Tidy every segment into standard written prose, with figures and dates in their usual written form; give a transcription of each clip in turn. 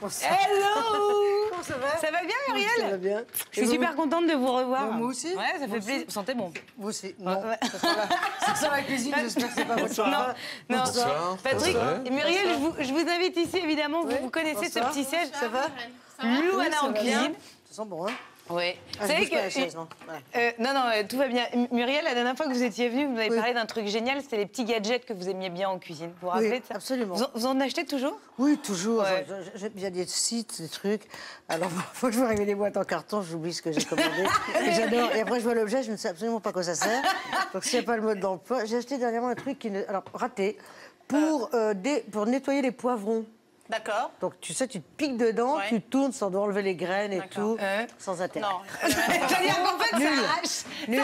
Hello! Comment ça va? Ça va bien, Muriel? Ça va bien. Je suis super contente de vous revoir. Moi aussi. Ouais, ça fait plaisir. Vous sentez bon? Vous aussi. Non. Ouais. Ça sent la cuisine, j'espère que c'est pas votre Non, non. Bonsoir. Patrick Bonsoir. et Muriel, je vous invite ici, évidemment. Oui. Vous connaissez ce Bonsoir. petit siège. Ça va? Louana Ça en va bien. cuisine. Ça sent bon, hein? Oui. Ah, je bouge pas la chaise, non. Voilà. Non, tout va bien. Muriel, la dernière fois que vous étiez venue, vous m'avez Oui. parlé d'un truc génial, c'était les petits gadgets que vous aimiez bien en cuisine. Vous vous rappelez de ça? Absolument. Vous en achetez toujours? Oui, toujours. Ouais. J'aime bien des sites, des trucs. Alors, faut que je vois arriver les boîtes en carton, j'oublie ce que j'ai commandé. Et j'adore. Et après, je vois l'objet, je ne sais absolument pas à quoi ça sert. Donc, s'il n'y a pas le mode d'emploi, j'ai acheté dernièrement un truc qui ne... Alors, raté, pour nettoyer les poivrons. D'accord. Donc, tu sais, tu te piques dedans, Ouais. tu tournes sans doit enlever les graines et D'accord. tout, sans intérêt. Non. C'est-à-dire qu'en fait, Nul. ça arrache. Nul.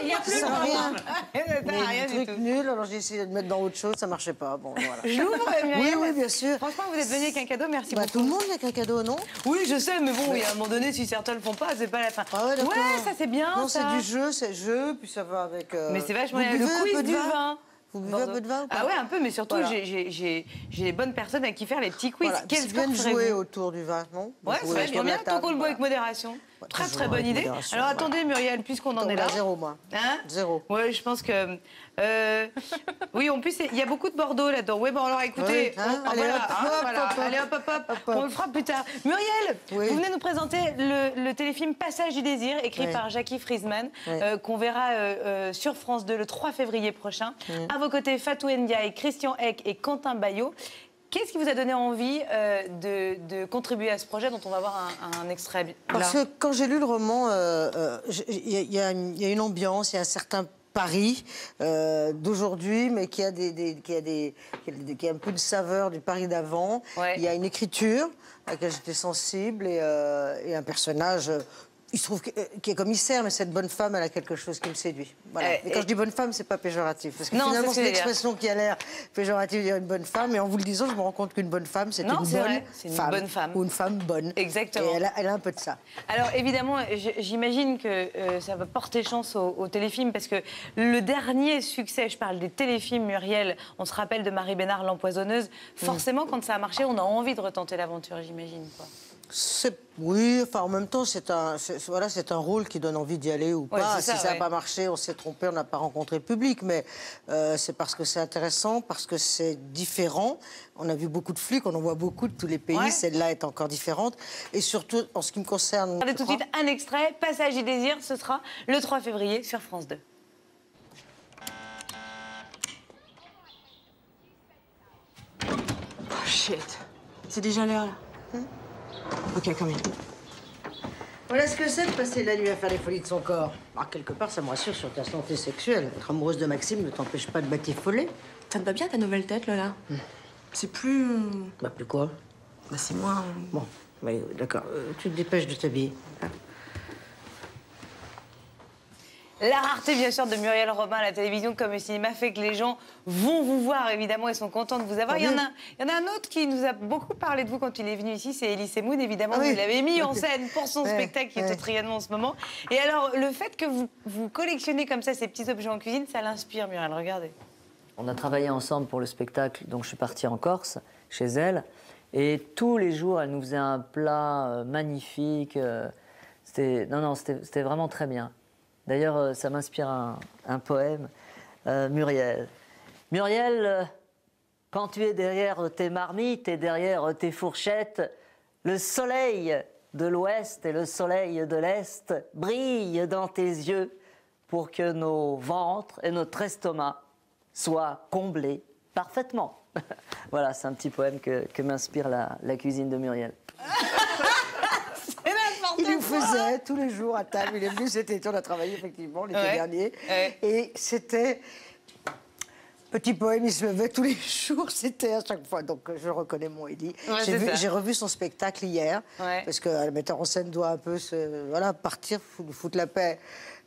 Il n'y a plus Ça sert à rien. Ça Mais n'a rien un du truc tout. nul, alors j'ai essayé de mettre dans autre chose, ça marchait pas. Bon, voilà. J'ouvre, Oui, Muriel. oui, bien sûr. Franchement, vous êtes venu avec un cadeau, merci Bah, beaucoup. tout le monde avec un cadeau, non? Oui, je sais, mais bon, il y a un moment donné, si certains le font pas, c'est pas la fin. Ah ouais, d'accord. ça c'est bien. Non, ça. c'est du jeu, c'est jeu, puis ça va avec... Mais c'est vachement Vous bien. Le buvez un quiz peu de du vin. Vous buvez un peu de vin ou pas? Ah ouais, un peu, mais surtout, Voilà. j'ai les bonnes personnes à qui faire les petits quiz. Voilà. Quel C'est score bien de ferez-vous? jouer autour du vin, non? Ouais, c'est vachement bien, tant qu'on le boit avec modération. Très toujours très bonne avec idée. modération, Alors voilà. attendez, Muriel, puisqu'on en est Voilà, là. zéro, moi. Hein? Zéro. Ouais, je pense que. Oui, en plus, il y a beaucoup de Bordeaux là-dedans. Oui, bon, alors écoutez, Oui, hein, allez, allez, hop, voilà, hop, hop, allez, hop, hop, hop, hop, hop. on le fera plus tard. Muriel, Oui. vous venez nous présenter le téléfilm Passage du désir, écrit Oui. par Jackie Friesman, Oui. qu'on verra sur France 2 le 3 février prochain. À vos côtés, Fatou Ndiaye, Christian Eck et Quentin Baillot. Qu'est-ce qui vous a donné envie de contribuer à ce projet dont on va voir un extrait là. Parce que quand j'ai lu le roman, il y a une ambiance, il y a un certain Paris d'aujourd'hui, mais qui a un peu de saveur du Paris d'avant. Ouais. Il y a une écriture à laquelle j'étais sensible et un personnage. Il se trouve qui est commissaire, mais cette bonne femme, elle a quelque chose qui me séduit. Voilà. Et quand je dis bonne femme, c'est pas péjoratif. Parce que Non, finalement, c'est ce c'est que je veux dire. l'expression qui a l'air péjorative de dire une bonne femme. Et en vous le disant, je me rends compte qu'une bonne femme, c'est une Non, c'est bonne vrai, c'est une femme. bonne femme. Ou une femme bonne. Exactement. Et elle a un peu de ça. Alors évidemment, j'imagine que ça va porter chance au téléfilm parce que le dernier succès, je parle des téléfilms, Muriel, on se rappelle de Marie Bénard, l'empoisonneuse. Forcément, quand ça a marché, on a envie de retenter l'aventure, j'imagine, quoi. Oui, enfin en même temps, c'est un rôle qui donne envie d'y aller ou Ouais, pas. c'est ça, Si ça n'a ouais. pas marché, on s'est trompé, on n'a pas rencontré le public. Mais c'est parce que c'est intéressant, parce que c'est différent. On a vu beaucoup de flics, on en voit beaucoup de tous les pays. Ouais. Celle-là est encore différente. Et surtout, en ce qui me concerne... Regardez je tout de crois- suite un extrait, Passage du désir, ce sera le 3 février sur France 2. Oh shit. C'est déjà l'heure là. Ok, come in. Voilà ce que c'est de passer la nuit à faire les folies de son corps. Alors, quelque part, ça me rassure sur ta santé sexuelle. Être amoureuse de Maxime ne t'empêche pas de batifoler. Ça te va bien ta nouvelle tête, Lola? C'est plus. Bah, plus quoi? Bah, c'est moins. Bon, mais d'accord. Tu te dépêches de t'habiller. La rareté, bien sûr, de Muriel Robin à la télévision comme au cinéma fait que les gens vont vous voir, évidemment, et sont contents de vous avoir. Il y en a un autre qui nous a beaucoup parlé de vous quand il est venu ici, c'est Elie Semoun, évidemment. Ah oui. Vous l'avez mis en scène pour son Ouais, spectacle qui est au ouais. Trianon en ce moment. Et alors, le fait que vous collectionnez comme ça ces petits objets en cuisine, ça l'inspire, Muriel, regardez. On a travaillé ensemble pour le spectacle, donc je suis parti en Corse, chez elle. Et tous les jours, elle nous faisait un plat magnifique. C'était vraiment très bien. D'ailleurs, ça m'inspire un poème. Muriel. Muriel, quand tu es derrière tes marmites et derrière tes fourchettes, le soleil de l'ouest et le soleil de l'est brillent dans tes yeux pour que nos ventres et notre estomac soient comblés parfaitement. Voilà, c'est un petit poème que m'inspire la cuisine de Muriel. Il nous faisait tous les jours à table. Il est venu cet été, on a travaillé effectivement l'été Ouais. dernier. Ouais. Et c'était... Petit poème, il se levait tous les jours, c'était à chaque fois. Donc je reconnais mon Élie. Ouais, c'est ça. J'ai revu son spectacle hier, Ouais. parce que le metteur en scène doit un peu partir, foutre la paix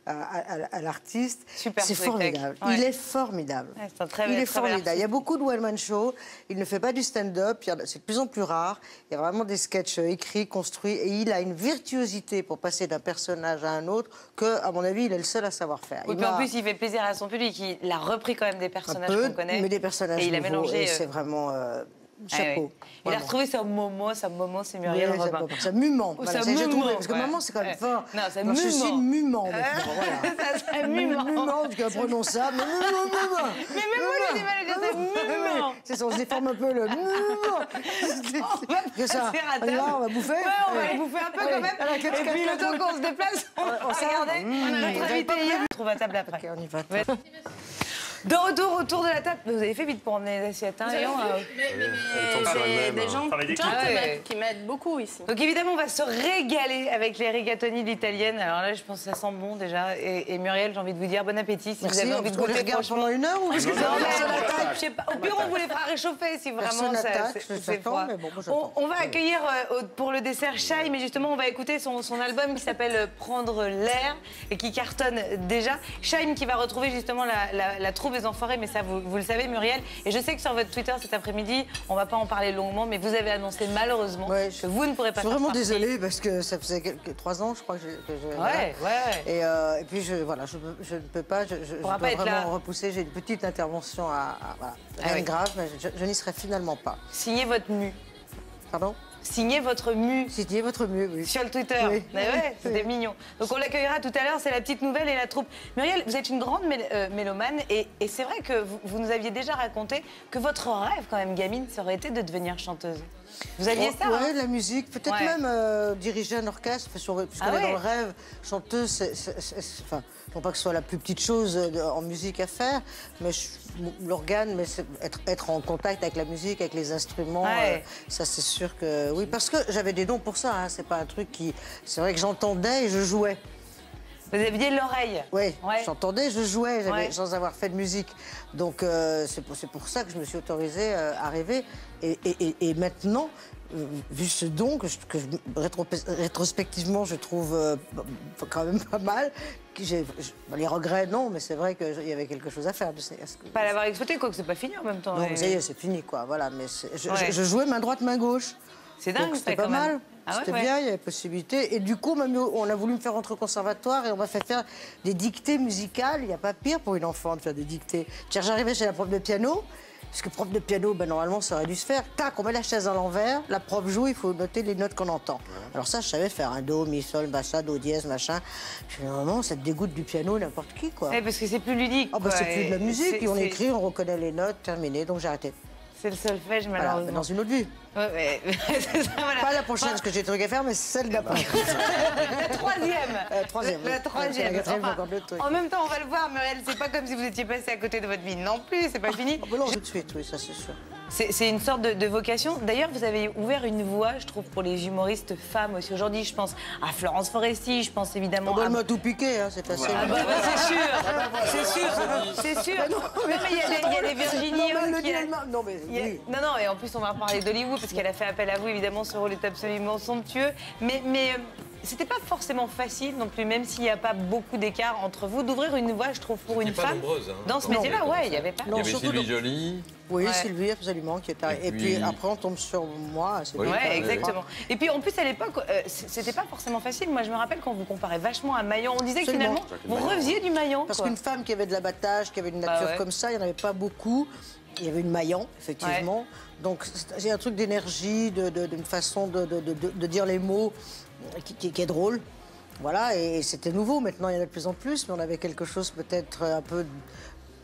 à l'artiste. Super C'est spectacle. formidable. Ouais. Il est formidable. Ouais, c'est un très Il bel- est très bel formidable. Il y a artiste. beaucoup de one-man show. Il ne fait pas du stand-up. C'est de plus en plus rare. Il y a vraiment des sketchs écrits, construits. Et il a une virtuosité pour passer d'un personnage à un autre que, à mon avis, il est le seul à savoir faire. Oui, Il puis en m'a- plus, il fait plaisir à son public. Il a repris quand même des un personnages peu, qu'on connaît. mais des personnages Et il a nouveaux, mélangé. et c'est vraiment... chapeau. Il a retrouvé sa Momo, c'est Muriel Robin. Ça mument. Ou Voilà, ça j'ai mument, trouvé, parce que maman, c'est quand même fort. Non, ça Je suis une mument maintenant, voilà. Ça mument. Mument, tu prononce ça. Mais même moi, j'ai du mal à dire ça. Mument. C'est ça, on se déforme un peu le mument. Que ça. On va bouffer. Ouais, on va aller bouffer un peu quand même. Et puis le temps qu'on se déplace, on va regarder. Notre invité hier, on trouve à table après. Ok, on y va. De retour autour de la table. Vous avez fait vite pour emmener les assiettes, hein, Léon. C'est des gens qui m'aident beaucoup ici. Donc évidemment, on va se régaler avec les rigatoni d'italienne. Alors là, je pense que ça sent bon déjà. Et Muriel, j'ai envie de vous dire bon appétit si Merci, vous avez envie de on les goûter. regarde pendant une heure ou parce que Non, mais je sais pas. Au pire, on vous les fera réchauffer si vraiment c'est froid. On va accueillir pour le dessert Shai, mais justement, on va écouter son album qui s'appelle Prendre l'air et qui cartonne déjà. Shai qui va retrouver justement la troupe des Enfoirés, mais ça, vous le savez, Muriel. Et je sais que sur votre Twitter cet après-midi, on va pas en parler longuement, mais vous avez annoncé malheureusement que vous ne pourrez pas faire partie. Je suis vraiment désolée parce que ça faisait 3 ans, je crois que je... Ouais. Et puis, je ne peux pas, je peux vraiment repousser. J'ai une petite intervention rien de grave, mais je n'y serai finalement pas. Signez votre mu. Pardon? Signez votre mu. Signez votre mu, oui. Sur le Twitter. Oui. Ouais, c'était mignon. Donc on l'accueillera tout à l'heure, c'est la petite nouvelle et la troupe. Muriel, vous êtes une grande mélomane et c'est vrai que vous nous aviez déjà raconté que votre rêve quand même gamine, ça aurait été de devenir chanteuse. Vous aviez ça? Oui, hein? la musique, peut-être même diriger un orchestre, puisqu'on est dans le rêve. Chanteuse, enfin, non pas que ce soit la plus petite chose en musique à faire, mais l'organe, mais être en contact avec la musique, avec les instruments, ça c'est sûr que oui, parce que j'avais des dons pour ça. Hein, c'est pas un truc qui, c'est vrai que j'entendais et je jouais. Vous aviez l'oreille. Oui, j'entendais, je jouais, sans avoir fait de musique. Donc c'est pour ça que je me suis autorisée à rêver. Et maintenant, vu ce don que rétrospectivement je trouve quand même pas mal, les regrets non, mais c'est vrai qu'il y avait quelque chose à faire. Pas l'avoir exploité, quoi que c'est pas fini en même temps. Non, ça y est, c'est fini quoi. Voilà, mais je jouais main droite, main gauche. C'est dingue, c'était pas mal. C'était bien, il y avait possibilité. Et du coup, on a voulu me faire rentrer au conservatoire et on m'a fait faire des dictées musicales. Il n'y a pas pire pour une enfant de faire des dictées. J'arrivais chez la prof de piano, parce que prof de piano, normalement, ça aurait dû se faire. Tac, on met la chaise à l'envers, la prof joue, il faut noter les notes qu'on entend. Alors ça, je savais faire un do, mi, sol, bassa, do dièse, machin. Je me dis, vraiment, ça te dégoûte du piano, n'importe qui, quoi. Parce que c'est plus ludique. Ah, c'est plus de la musique, puis on écrit, on reconnaît les notes, terminé, donc j'ai arrêté. C'est le solfège, malheureusement. Voilà, dans une autre vie. C'est ça, voilà. Pas la prochaine, parce que j'ai des trucs à faire, mais celle d'après. La troisième. La troisième. En même temps, on va le voir, Muriel, c'est pas comme si vous étiez passé à côté de votre vie non plus, c'est pas fini. Non, tout de suite, oui, ça c'est sûr. C'est une sorte de vocation. D'ailleurs, vous avez ouvert une voie, je trouve, pour les humoristes femmes aussi. Aujourd'hui, je pense à Florence Foresti, je pense évidemment à... Elle m'a tout piqué, hein, c'est facile. C'est sûr. Mais il y a des Virginie qui... Non, mais oui. Non, et en plus, on va parler d'Hollywood, parce qu'elle a fait appel à vous, évidemment, ce rôle est absolument somptueux. Mais c'était pas forcément facile non plus, même s'il n'y a pas beaucoup d'écart entre vous, d'ouvrir une voie, je trouve, pour une femme. Dans ce métier-là, il n'y avait pas. Il y avait Sylvie Joly. Oui, Sylvie, absolument, qui est arrivée. Et puis après, on tombe sur moi. Oui, exactement. Et puis en plus, à l'époque, c'était pas forcément facile. Moi, je me rappelle qu'on vous comparait vachement à Maillon. On disait que finalement, vous refaisiez du Maillon. Parce qu'une femme qui avait de l'abattage, qui avait une nature comme ça, il n'y en avait pas beaucoup. Il y avait une Maillon, effectivement. Donc, j'ai un truc d'énergie, d'une façon de dire les mots qui est drôle. Voilà, et c'était nouveau. Maintenant, il y en a de plus en plus, mais on avait quelque chose peut-être un peu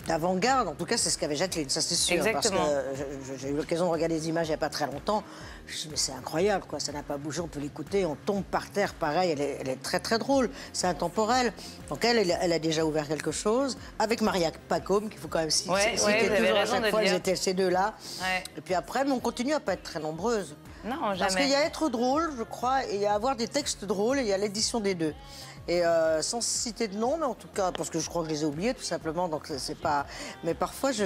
d'avant-garde. En tout cas, c'est ce qu'avait Jacqueline, ça c'est sûr. Exactement. Parce que j'ai eu l'occasion de regarder des images il n'y a pas très longtemps. Je me suis dit, mais c'est incroyable, quoi. Ça n'a pas bougé, on peut l'écouter, on tombe par terre, pareil. Elle est très, très drôle. C'est intemporel. Donc, elle a déjà ouvert quelque chose. Avec Maria Pacôme, qu'il faut quand même citer toujours à chaque fois. Elles étaient ces deux-là. Et puis après, mais on continue à ne pas être très nombreuses. Non, jamais. Parce qu'il y a être drôle, je crois, et il y a avoir des textes drôles, et il y a l'édition des deux. Et sans citer de nom, mais en tout cas, parce que je crois que je les ai oubliés tout simplement, donc c'est pas... Mais parfois, je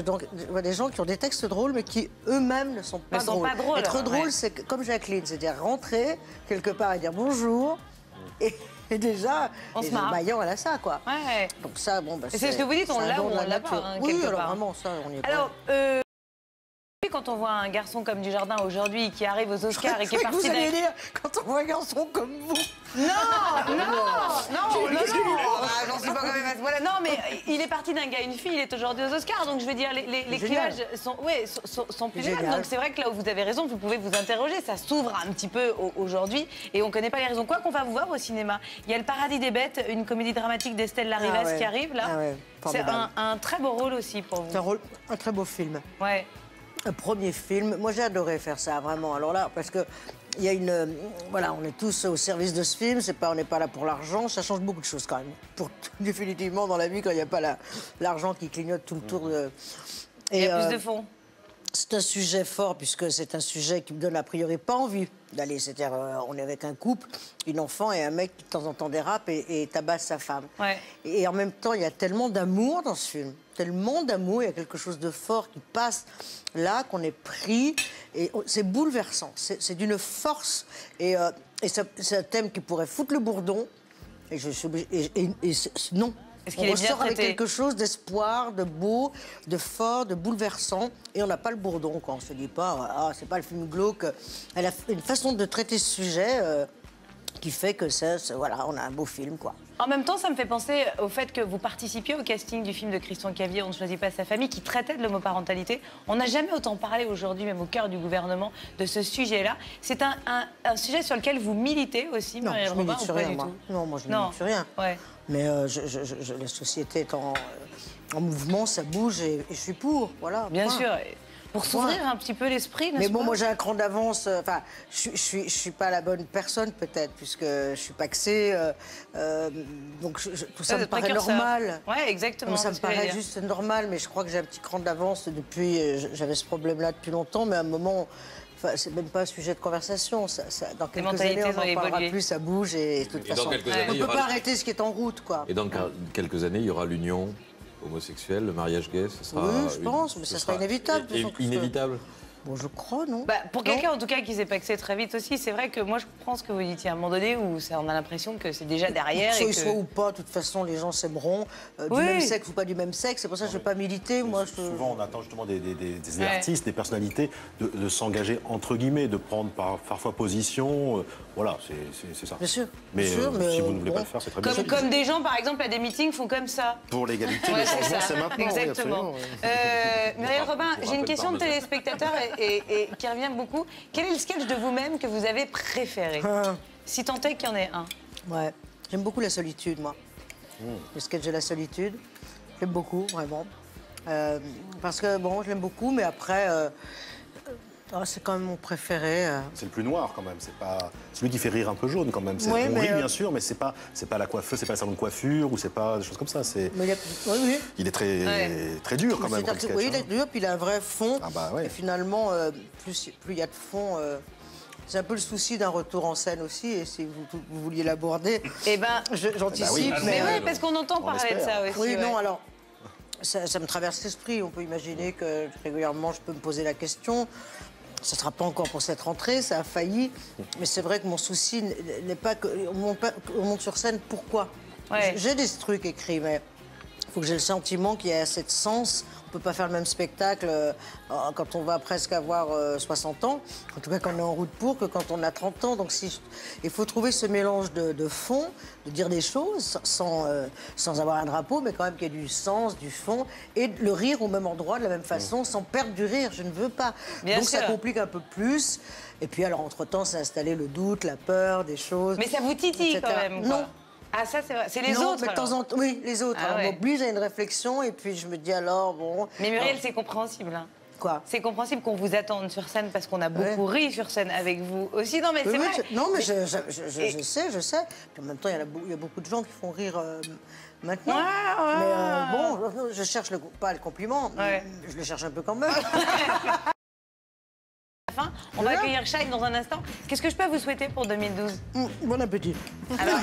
vois des gens qui ont des textes drôles, mais qui eux-mêmes ne sont pas drôles. Être drôle, c'est comme Jacqueline, c'est-à-dire rentrer quelque part et dire bonjour, et déjà, Maillon, elle a ça, quoi. Donc ça, bon, c'est ce que vous dites, on l'a ou on l'a pas, oui, alors vraiment, ça, on y est pas. Alors, quand on voit un garçon comme Dujardin aujourd'hui qui arrive aux Oscars et qui est parti Vous allez dire, quand on voit un garçon comme vous. Non, j'en suis pas quand même à ce point-là. Non, mais il est parti d'un gars et une fille, il est aujourd'hui aux Oscars, donc je veux dire, les clivages sont plus géniaux. Donc c'est vrai que là où vous avez raison, vous pouvez vous interroger, ça s'ouvre un petit peu aujourd'hui et on ne connaît pas les raisons. Quoi qu'on va vous voir au cinéma, il y a Le Paradis des Bêtes, une comédie dramatique d'Estelle Larrivas qui arrive là. C'est un très beau rôle aussi pour vous. C'est un très beau film. Ouais. Un premier film. Moi, j'ai adoré faire ça, vraiment. Alors là, parce que il y a une... voilà, on est tous au service de ce film. On n'est pas là pour l'argent. Ça change beaucoup de choses, quand même. Définitivement, dans la vie, quand il n'y a pas l'argent qui clignote tout le tour de... Il y a plus de fond. C'est un sujet fort, puisque c'est un sujet qui me donne a priori pas envie d'aller. C'est-à-dire, on est avec un couple, une enfant et un mec qui de temps en temps dérape et tabasse sa femme. Ouais. Et en même temps, il y a tellement d'amour dans ce film. Tellement d'amour, il y a quelque chose de fort qui passe là, qu'on est pris. Et c'est bouleversant, c'est d'une force. Et c'est un thème qui pourrait foutre le bourdon. Et je suis obligée... non. On ressort avec quelque chose d'espoir, de beau, de fort, de bouleversant. Et on n'a pas le bourdon, quoi. On se dit pas, ah, c'est pas le film glauque. Elle a une façon de traiter ce sujet qui fait que voilà, on a un beau film, quoi. En même temps, ça me fait penser au fait que vous participiez au casting du film de Christian Cavier, On ne choisit pas sa famille, qui traitait de l'homoparentalité. On n'a jamais autant parlé aujourd'hui, même au cœur du gouvernement, de ce sujet-là. C'est un sujet sur lequel vous militez aussi, Muriel Robin, ou pas du tout? Non, moi je ne milite sur rien. Ouais. Mais la société est en mouvement, ça bouge et je suis pour, voilà. Bien sûr. Pour s'ouvrir un petit peu l'esprit, n'est-ce pas? Mais bon, moi j'ai un cran d'avance. Enfin, je suis pas la bonne personne peut-être, puisque je suis paxée. Donc tout ça me paraît normal. Oui, exactement. Ça me paraît juste normal, mais je crois que j'ai un petit cran d'avance depuis. J'avais ce problème-là depuis longtemps, mais à un moment. Enfin, c'est même pas un sujet de conversation. Dans quelques années, on en parlera plus, ça bouge et de toute façon, on ne peut pas arrêter ce qui est en route, quoi. Et dans quelques années, il y aura l'union homosexuelle, le mariage gay, ce sera... Oui, je pense, mais ça sera inévitable. Inévitable. Bon, je crois, non? Pour quelqu'un, en tout cas, qui s'est paxé très vite aussi, c'est vrai que moi, je comprends ce que vous dites. Il y a un moment donné où on a l'impression que c'est déjà derrière. Soit ou pas, de toute façon, les gens s'aimeront. Du même sexe ou pas du même sexe. C'est pour ça que je ne vais pas militer. Moi, souvent, on attend justement des artistes, des personnalités, de s'engager, entre guillemets, de prendre parfois position. Voilà, c'est ça. Bien sûr. Mais si vous ne voulez pas le faire, c'est très bien. Comme des gens, par exemple, à des meetings font comme ça. Pour l'égalité, le changement, c'est maintenant. Exactement. Muriel Robin, j'ai une question de téléspectateur et qui revient beaucoup. Quel est le sketch de vous-même que vous avez préféré? Si tant est qu'il y en ait un. Ouais, j'aime beaucoup la solitude, moi. Le sketch de la solitude, j'aime beaucoup, vraiment. Parce que, bon, je l'aime beaucoup, mais après, c'est quand même mon préféré. C'est le plus noir, quand même. C'est pas celui qui fait rire un peu jaune, quand même. On rit, bien sûr, mais c'est pas la coiffeuse, c'est pas le salon de coiffure, ou c'est pas des choses comme ça. Il est très dur, quand même, comme sketch. Oui, il est dur, puis il a un vrai fond. Ah bah ouais. Et finalement, plus il y a de fond... c'est un peu le souci d'un retour en scène aussi, et si vous vouliez l'aborder, j'anticipe. Mais oui, parce qu'on entend parler de ça aussi. Oui, non, alors, ça me traverse l'esprit. On peut imaginer que régulièrement, je peux me poser la question. Ça ne sera pas encore pour cette rentrée, ça a failli. Mais c'est vrai que mon souci n'est pas qu'on monte sur scène. Pourquoi? J'ai des trucs écrits, mais il faut que j'ai le sentiment qu'il y ait assez de sens. On ne peut pas faire le même spectacle quand on va presque avoir 60 ans, en tout cas quand on est en route pour, que quand on a 30 ans. Donc il faut trouver ce mélange de fond, de dire des choses sans avoir un drapeau, mais quand même qu'il y ait du sens, du fond, et le rire au même endroit, de la même façon, sans perdre du rire. Je ne veux pas. Donc ça complique un peu plus. Et puis alors, entre-temps, s'est installé le doute, la peur, des choses. Mais ça vous titille quand même, quoi. Non. Ah, ça, c'est vrai. C'est les autres, autres, mais de temps en temps, oui, les autres. Ah, on m'oblige à une réflexion, et puis je me dis alors, bon... Mais Muriel, c'est compréhensible, hein. Quoi? C'est compréhensible qu'on vous attende sur scène, parce qu'on a beaucoup ri sur scène avec vous aussi. Non, mais c'est vrai. Non, mais je sais. Puis en même temps, il y a beaucoup de gens qui font rire maintenant. Mais bon, je cherche pas le compliment, je le cherche un peu quand même. On va accueillir Shine dans un instant. Qu'est-ce que je peux vous souhaiter pour 2012? Bon appétit. Alors,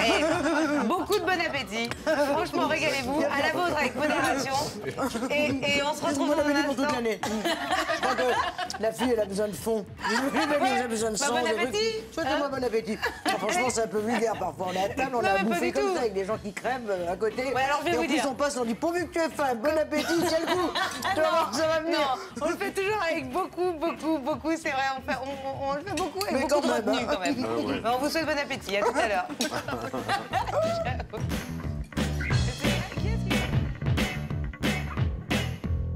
beaucoup de bon appétit. Franchement, régalez-vous. À la vôtre avec modération. Et on se retrouve dans un instant. Pour toute l'année. Je crois que la fille, elle a besoin de fond. Elle a besoin de sang. Bon appétit. Souhaitez-moi bon appétit. Franchement, c'est un peu vulgaire parfois. On est à table, on a bouffé comme ça avec des gens qui crèvent à côté. Alors, je vais vous dire. Et en plus, on passe, on dit pourvu que tu aies faim, bon appétit, tiens le coup. Tu vas voir que ça va venir. Non, on le fait toujours avec beaucoup, c'est vrai, on le fait beaucoup avec beaucoup de retenue quand même. On vous souhaite bon appétit, à tout à l'heure.